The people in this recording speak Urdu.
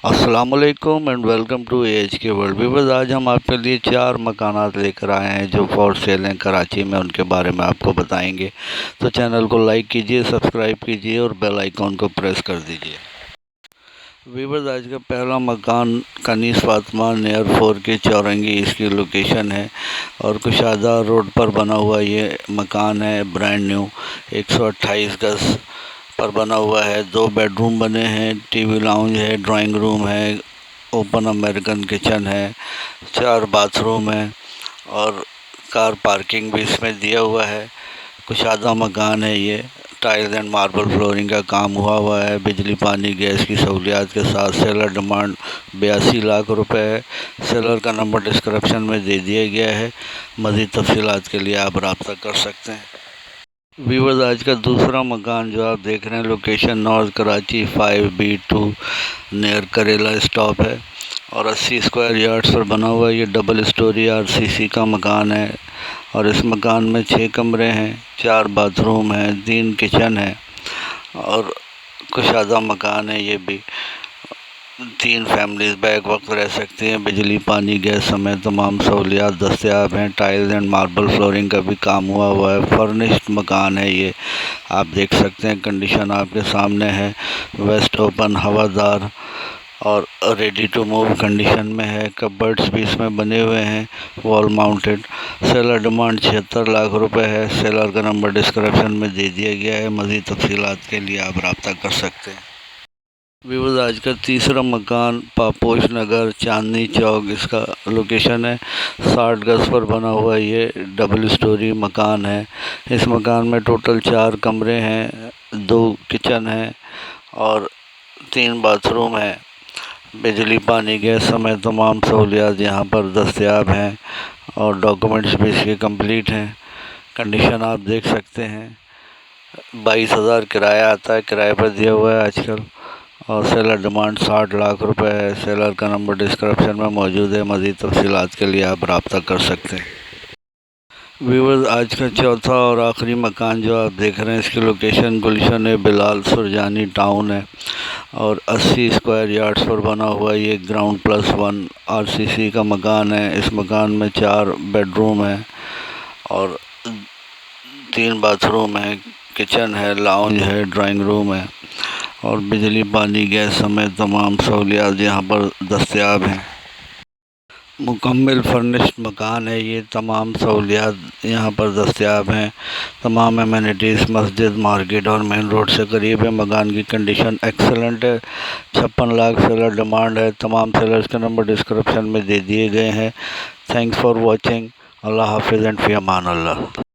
السلام علیکم اینڈ ویلکم ٹو ایج کے ورلڈ ویورز۔ آج ہم آپ کے لیے 4 مکانات لے کر آئے ہیں جو فور سیل ہیں کراچی میں، ان کے بارے میں آپ کو بتائیں گے۔ تو چینل کو لائک کیجئے، سبسکرائب کیجئے اور بیل آئیکن کو پریس کر دیجئے۔ ویورز، آج کا پہلا مکان کنیز فاطمہ نیئر 4 کے چورنگی اس کی لوکیشن ہے اور کشادہ روڈ پر بنا ہوا یہ مکان ہے، برانڈ نیو 128 گز پر بنا ہوا ہے۔ 2 بیڈ روم بنے ہیں، ٹی وی لاؤنج ہے، ڈرائنگ روم ہے، اوپن امریکن کچن ہے، 4 باتھ روم ہے اور کار پارکنگ بھی اس میں دیا ہوا ہے۔ کشادہ مکان ہے یہ، ٹائلز اینڈ ماربل فلورنگ کا کام ہوا ہے، بجلی پانی گیس کی سہولیات کے ساتھ۔ سیلر ڈیمانڈ 82 لاکھ روپے ہے۔ سیلر کا نمبر ڈسکرپشن میں دے دیا گیا ہے، مزید تفصیلات کے لیے آپ رابطہ کر سکتے ہیں۔ ویورز، آج کا دوسرا مکان جو آپ دیکھ رہے ہیں location north Karachi 5B2 near Karela stop ہے اور 80 اسکوائر یارڈز پر بنا ہوا ہے۔ یہ ڈبل اسٹوری RCC کا مکان ہے اور اس مکان میں 6 کمرے ہیں، 4 باتھ روم ہیں، 3 کچن ہیں اور کشادہ مکان ہے یہ بھی۔ 3 فیملیز بیک وقت رہ سکتی ہیں، بجلی پانی گیس سمیت تمام سہولیات دستیاب ہیں۔ ٹائلز اینڈ ماربل فلورنگ کا بھی کام ہوا ہے، فرنشڈ مکان ہے یہ، آپ دیکھ سکتے ہیں، کنڈیشن آپ کے سامنے ہے۔ ویسٹ اوپن ہوادار اور ریڈی ٹو موو کنڈیشن میں ہے، کبرڈز بھی اس میں بنے ہوئے ہیں، وال ماؤنٹڈ۔ سیلر ڈیمانڈ 76 لاکھ روپے ہے۔ سیلر کا نمبر ڈسکرپشن میں دے دیا گیا ہے، مزید تفصیلات کے لیے آپ رابطہ کر سکتے ہیں۔ ویورز، آج کا تیسرا مکان پاپوش نگر چاندنی چوک اس کا لوکیشن ہے، 60 گز پر بنا ہوا یہ ڈبل اسٹوری مکان ہے۔ اس مکان میں ٹوٹل 4 کمرے ہیں، 2 کچن ہیں اور 3 باتھ روم ہیں۔ بجلی پانی گیس سمیت تمام سہولیات یہاں پر دستیاب ہیں اور ڈاکومنٹس بھی اس کے کمپلیٹ ہیں۔ کنڈیشن آپ دیکھ سکتے ہیں، 22,000 کرایہ آتا ہے، کرایہ پر دیا ہوا ہے آج کل اور سیلر ڈیمانڈ 60 لاکھ روپے ہے۔ سیلر کا نمبر ڈسکرپشن میں موجود ہے، مزید تفصیلات کے لیے آپ رابطہ کر سکتے ہیں۔ ویورز، آج کا چوتھا اور آخری مکان جو آپ دیکھ رہے ہیں اس کی لوکیشن گلشن بلال سرجانی ٹاؤن ہے اور 80 اسکوائر یارڈز پر بنا ہوا یہ گراؤنڈ +1 RCC کا مکان ہے۔ اس مکان میں 4 بیڈ روم ہیں اور 3 باتھ روم ہیں، کچن ہے، لاؤنج ہے، ڈرائنگ روم ہے اور بجلی پانی گیس سمیت تمام سہولیات یہاں پر دستیاب ہیں۔ مکمل فرنشڈ مکان ہے یہ، تمام سہولیات یہاں پر دستیاب ہیں، تمام ایمینٹیز مسجد، مارکیٹ اور مین روڈ سے قریب ہے۔ مکان کی کنڈیشن ایکسلنٹ ہے، 56 لاکھ سیلر ڈیمانڈ ہے۔ تمام سیلرز کے نمبر ڈسکرپشن میں دے دیے گئے ہیں۔ Thanks for watching. اللہ حافظ اینڈ فی امان اللہ۔